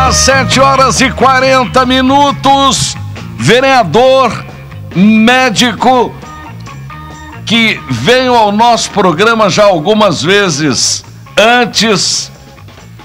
Agora 7h40. Vereador, médico, que veio ao nosso programa já algumas vezes antes,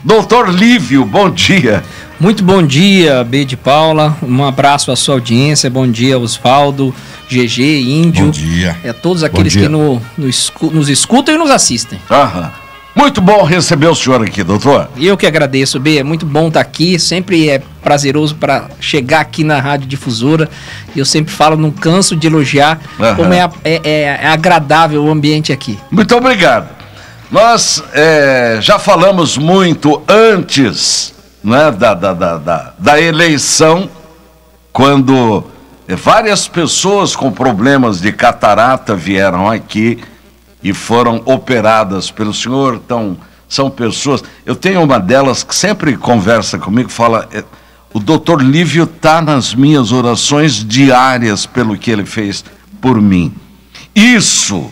doutor Lívio, bom dia. Muito bom dia, B de Paula, um abraço à sua audiência, bom dia Osvaldo, GG, Índio. Bom dia. Todos aqueles que nos escutam e nos assistem. Aham. Muito bom receber o senhor aqui, doutor. Eu que agradeço, B, é muito bom estar aqui, sempre é prazeroso para chegar aqui na Rádio Difusora. Eu sempre falo, não canso de elogiar como é agradável o ambiente aqui. Muito obrigado. Nós já falamos muito antes, né, da eleição, quando várias pessoas com problemas de catarata vieram aqui e foram operadas pelo senhor. Então, são pessoas... Eu tenho uma delas que sempre conversa comigo, fala... O doutor Lívio está nas minhas orações diárias pelo que ele fez por mim. Isso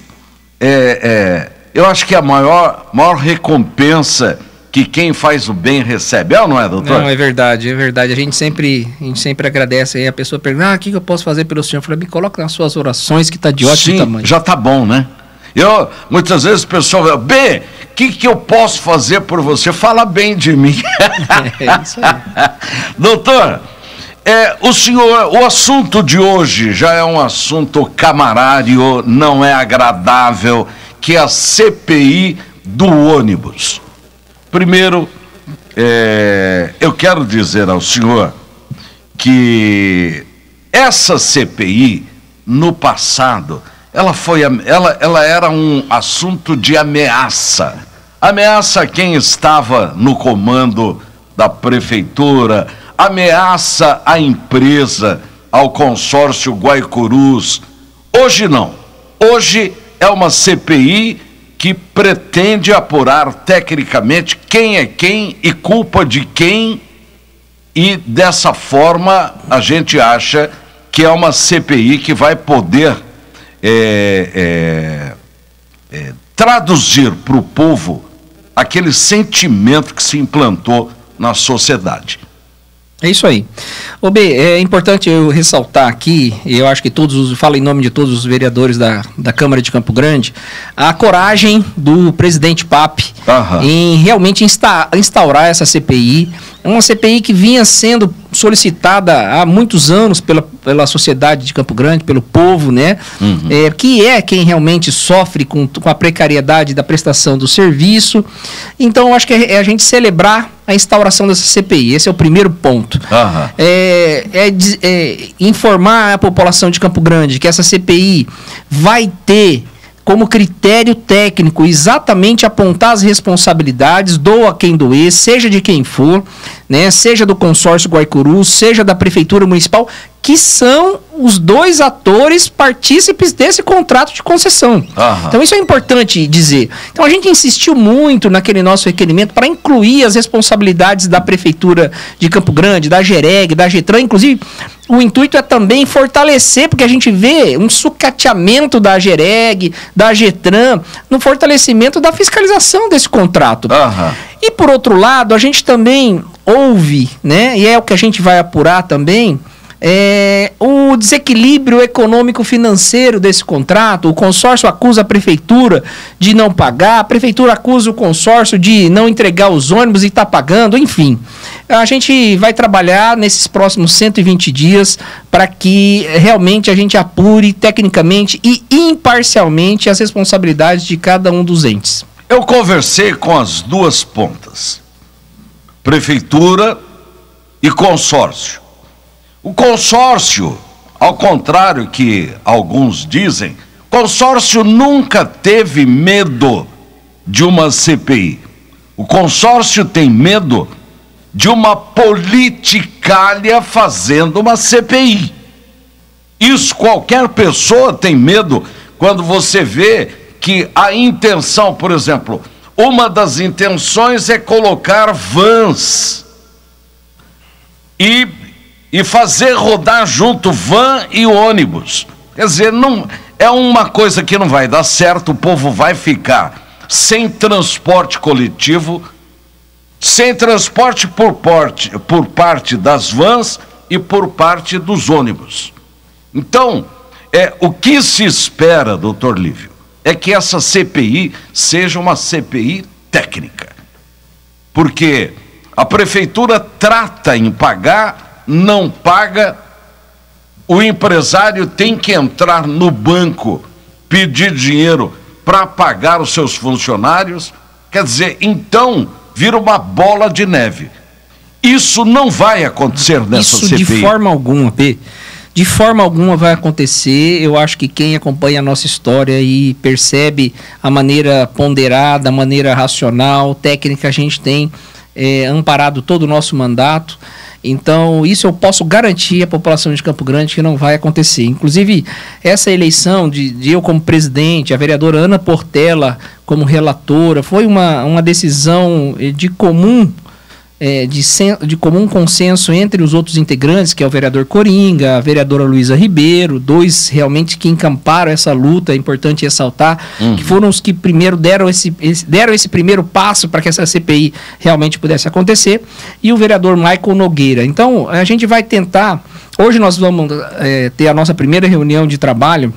eu acho que é a maior recompensa que quem faz o bem recebe. É ou não é, doutor? Não, é verdade, é verdade. A gente sempre agradece. Aí a pessoa pergunta, o que eu posso fazer pelo senhor? Eu falei, me coloca nas suas orações que está de ótimo tamanho. Já está bom, né? Muitas vezes o pessoal fala, B, o que eu posso fazer por você? Fala bem de mim. É isso aí. Doutor, o assunto de hoje já é um assunto camarário, não é agradável, que é a CPI do ônibus. Primeiro, eu quero dizer ao senhor que essa CPI, no passado, ela era um assunto de ameaça. Ameaça a quem estava no comando da prefeitura, ameaça à empresa, ao consórcio Guaicurus. Hoje não. Hoje é uma CPI que pretende apurar tecnicamente quem é quem e culpa de quem, e dessa forma a gente acha que é uma CPI que vai poder traduzir para o povo aquele sentimento que se implantou na sociedade. É isso aí. Ô B, é importante eu ressaltar aqui, e eu acho que falo em nome de todos os vereadores da Câmara de Campo Grande, a coragem do presidente Papp em realmente instaurar essa CPI. É uma CPI que vinha sendo solicitada há muitos anos pela sociedade de Campo Grande, pelo povo, né? Que é quem realmente sofre com a precariedade da prestação do serviço. Então, eu acho que é a gente celebrar a instauração dessa CPI. Esse é o primeiro ponto. Informar a população de Campo Grande que essa CPI vai ter como critério técnico exatamente apontar as responsabilidades, doa quem doer, seja de quem for, né, seja do consórcio Guaicurus, seja da prefeitura municipal, que são os dois atores partícipes desse contrato de concessão. Então isso é importante dizer. Então a gente insistiu muito naquele nosso requerimento para incluir as responsabilidades da prefeitura de Campo Grande, da GEREG, da GETRAN, inclusive. O intuito é também fortalecer, porque a gente vê um sucateamento da GEREG, da GETRAN, no fortalecimento da fiscalização desse contrato. E por outro lado, a gente também ouve, né, e é o que a gente vai apurar também, o desequilíbrio econômico-financeiro desse contrato. O consórcio acusa a prefeitura de não pagar, a prefeitura acusa o consórcio de não entregar os ônibus e está pagando, enfim. A gente vai trabalhar nesses próximos 120 dias para que realmente a gente apure tecnicamente e imparcialmente as responsabilidades de cada um dos entes. Eu conversei com as duas pontas, prefeitura e consórcio. O consórcio, ao contrário que alguns dizem, consórcio nunca teve medo de uma CPI. O consórcio tem medo de uma politicalha fazendo uma CPI. Isso qualquer pessoa tem medo quando você vê que a intenção, por exemplo, uma das intenções é colocar vans e fazer rodar junto van e ônibus. Quer dizer, não, é uma coisa que não vai dar certo, o povo vai ficar sem transporte coletivo sem transporte por parte das vans e por parte dos ônibus. Então, o que se espera, doutor Lívio, é que essa CPI seja uma CPI técnica. Porque a prefeitura trata em pagar, não paga, o empresário tem que entrar no banco, pedir dinheiro para pagar os seus funcionários. Quer dizer, então, vira uma bola de neve. Isso não vai acontecer nessa CPI. Isso de forma alguma, P. De forma alguma vai acontecer. Eu acho que quem acompanha a nossa história e percebe a maneira ponderada, a maneira racional, técnica, a gente tem amparado todo o nosso mandato. Então, isso eu posso garantir à população de Campo Grande que não vai acontecer. Inclusive, essa eleição de eu como presidente, a vereadora Ana Portela como relatora, foi uma decisão de comum consenso entre os outros integrantes, que é o vereador Coringa, a vereadora Luísa Ribeiro, dois realmente que encamparam essa luta, é importante ressaltar, que foram os que primeiro deram esse primeiro passo para que essa CPI realmente pudesse acontecer, e o vereador Michael Nogueira. Então, a gente vai tentar. Hoje nós vamos ter a nossa primeira reunião de trabalho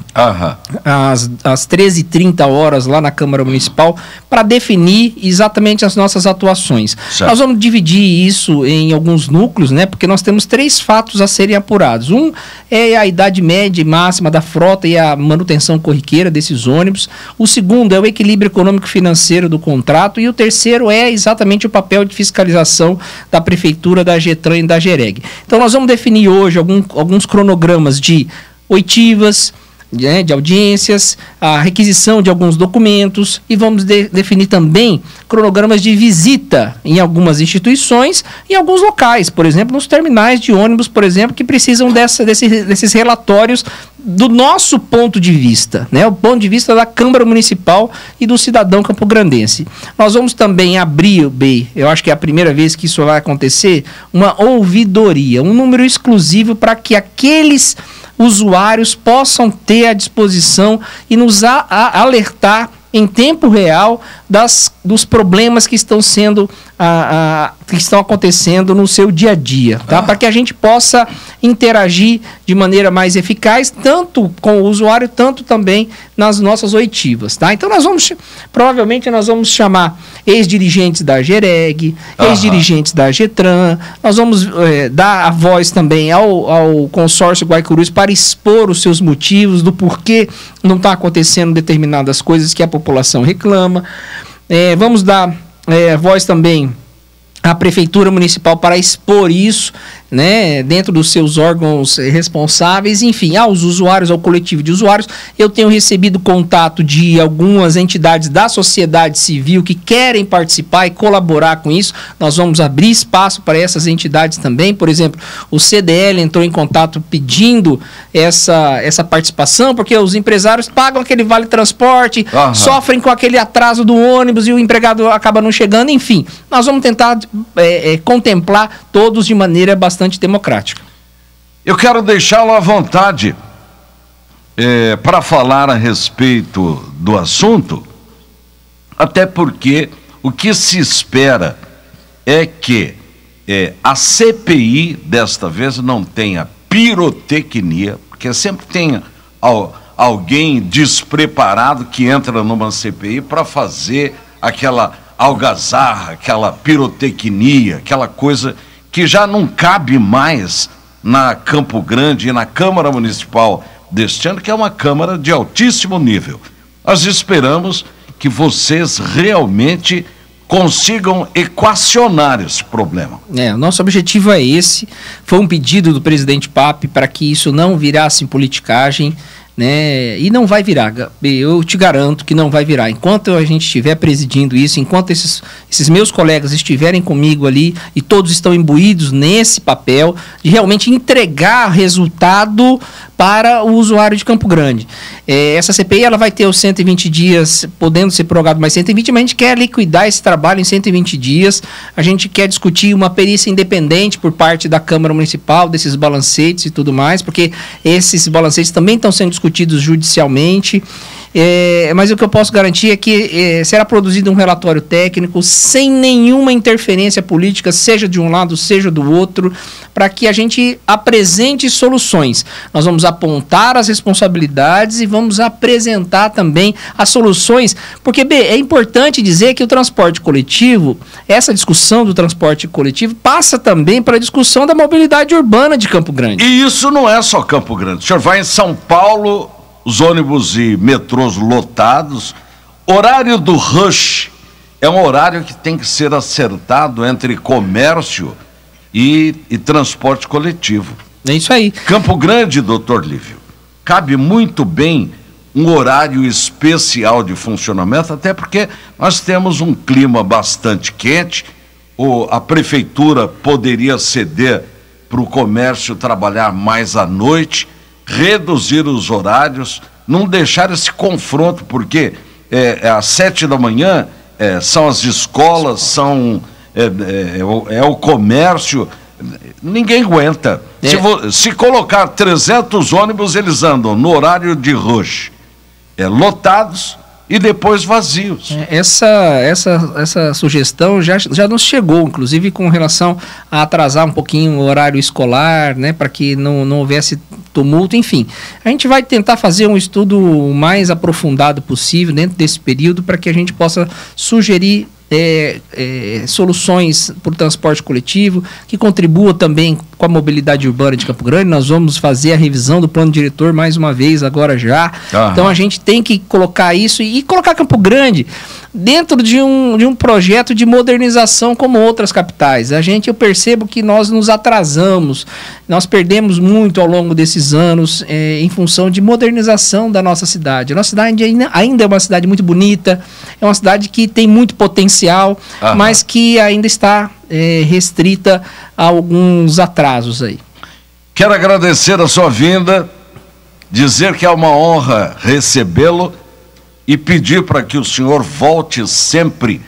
às 13h30 lá na Câmara Municipal para definir exatamente as nossas atuações. Certo. Nós vamos dividir isso em alguns núcleos, né? Porque nós temos 3 fatos a serem apurados. Um é a idade média e máxima da frota e a manutenção corriqueira desses ônibus. O segundo é o equilíbrio econômico-financeiro do contrato. E o terceiro é exatamente o papel de fiscalização da Prefeitura, da GETRAN e da GEREG. Então nós vamos definir hoje alguns cronogramas de oitivas, de audiências, a requisição de alguns documentos, e vamos definir também cronogramas de visita em algumas instituições e em alguns locais, por exemplo, nos terminais de ônibus, por exemplo, que precisam desses relatórios do nosso ponto de vista, né? O ponto de vista da Câmara Municipal e do cidadão campograndense. Nós vamos também abrir, eu acho que é a primeira vez que isso vai acontecer, uma ouvidoria, um número exclusivo para que aqueles usuários possam ter à disposição e nos alertar em tempo real dos problemas que estão que estão acontecendo no seu dia a dia, tá? Para que a gente possa interagir de maneira mais eficaz, tanto com o usuário, tanto também nas nossas oitivas, tá? Então provavelmente nós vamos chamar ex-dirigentes da GEREG, ex-dirigentes da GETRAN, nós vamos dar a voz também ao consórcio Guaicurus para expor os seus motivos do porquê não está acontecendo determinadas coisas que a população reclama. Vamos dar voz também à Prefeitura Municipal para expor isso, né, dentro dos seus órgãos responsáveis, enfim, aos usuários, ao coletivo de usuários. Eu tenho recebido contato de algumas entidades da sociedade civil que querem participar e colaborar com isso. Nós vamos abrir espaço para essas entidades também. Por exemplo, o CDL entrou em contato pedindo essa participação, porque os empresários pagam aquele vale transporte, sofrem com aquele atraso do ônibus e o empregado acaba não chegando. Enfim, nós vamos tentar contemplar todos de maneira bastante democrática. Eu quero deixá-lo à vontade para falar a respeito do assunto, até porque o que se espera é que a CPI desta vez não tenha pirotecnia, porque sempre tem alguém despreparado que entra numa CPI para fazer aquela algazarra, aquela pirotecnia, aquela coisa que já não cabe mais na Campo Grande e na Câmara Municipal deste ano, que é uma Câmara de altíssimo nível. Nós esperamos que vocês realmente consigam equacionar esse problema. O nosso objetivo é esse. Foi um pedido do presidente Pape para que isso não virasse politicagem, né? E não vai virar, eu te garanto que não vai virar. Enquanto a gente estiver presidindo isso, enquanto esses meus colegas estiverem comigo ali e todos estão imbuídos nesse papel de realmente entregar resultado para o usuário de Campo Grande. Essa CPI ela vai ter os 120 dias, podendo ser prorrogado mais 120, mas a gente quer liquidar esse trabalho em 120 dias. A gente quer discutir uma perícia independente por parte da Câmara Municipal, desses balancetes e tudo mais, porque esses balancetes também estão sendo discutidos judicialmente. Mas o que eu posso garantir é que será produzido um relatório técnico sem nenhuma interferência política, seja de um lado, seja do outro, para que a gente apresente soluções. Nós vamos apontar as responsabilidades e vamos apresentar também as soluções, porque, é importante dizer que o transporte coletivo, essa discussão do transporte coletivo passa também para a discussão da mobilidade urbana de Campo Grande. E isso não é só Campo Grande. O senhor vai em São Paulo, os ônibus e metrôs lotados, horário do rush é um horário que tem que ser acertado entre comércio e transporte coletivo. É isso aí. Campo Grande, doutor Lívio, cabe muito bem um horário especial de funcionamento, até porque nós temos um clima bastante quente, a prefeitura poderia ceder para o comércio trabalhar mais à noite, reduzir os horários, não deixar esse confronto, porque às 7 da manhã são as escolas, é o comércio, ninguém aguenta. Se colocar 300 ônibus, eles andam no horário de rush, lotados e depois vazios. Essa sugestão já nos chegou, inclusive com relação a atrasar um pouquinho o horário escolar, né, para que não houvesse tumulto, enfim. A gente vai tentar fazer um estudo mais aprofundado possível dentro desse período para que a gente possa sugerir soluções para o transporte coletivo, que contribua também com a mobilidade urbana de Campo Grande. Nós vamos fazer a revisão do plano diretor mais uma vez, agora já. Então a gente tem que colocar isso e colocar Campo Grande dentro de um projeto de modernização como outras capitais. Eu percebo que nós nos atrasamos, nós perdemos muito ao longo desses anos em função de modernização da nossa cidade. A nossa cidade ainda é uma cidade muito bonita, é uma cidade que tem muito potencial, mas que ainda está restrita a alguns atrasos aí. Quero agradecer a sua vinda, dizer que é uma honra recebê-lo e pedir para que o senhor volte sempre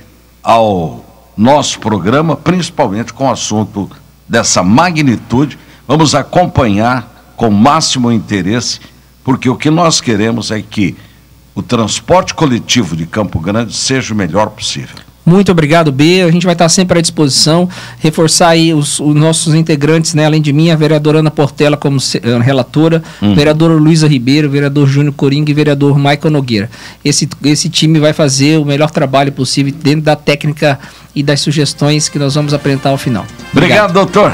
ao nosso programa, principalmente com o assunto dessa magnitude. Vamos acompanhar com máximo interesse, porque o que nós queremos é que o transporte coletivo de Campo Grande seja o melhor possível. Muito obrigado, B. A gente vai estar sempre à disposição. Reforçar aí os nossos integrantes, né? Além de mim, a vereadora Ana Portela como relatora, vereadora Luísa Ribeiro, vereador Júnior Coringa e vereador Michael Nogueira. Esse time vai fazer o melhor trabalho possível dentro da técnica e das sugestões que nós vamos apresentar ao final. Obrigado, doutor.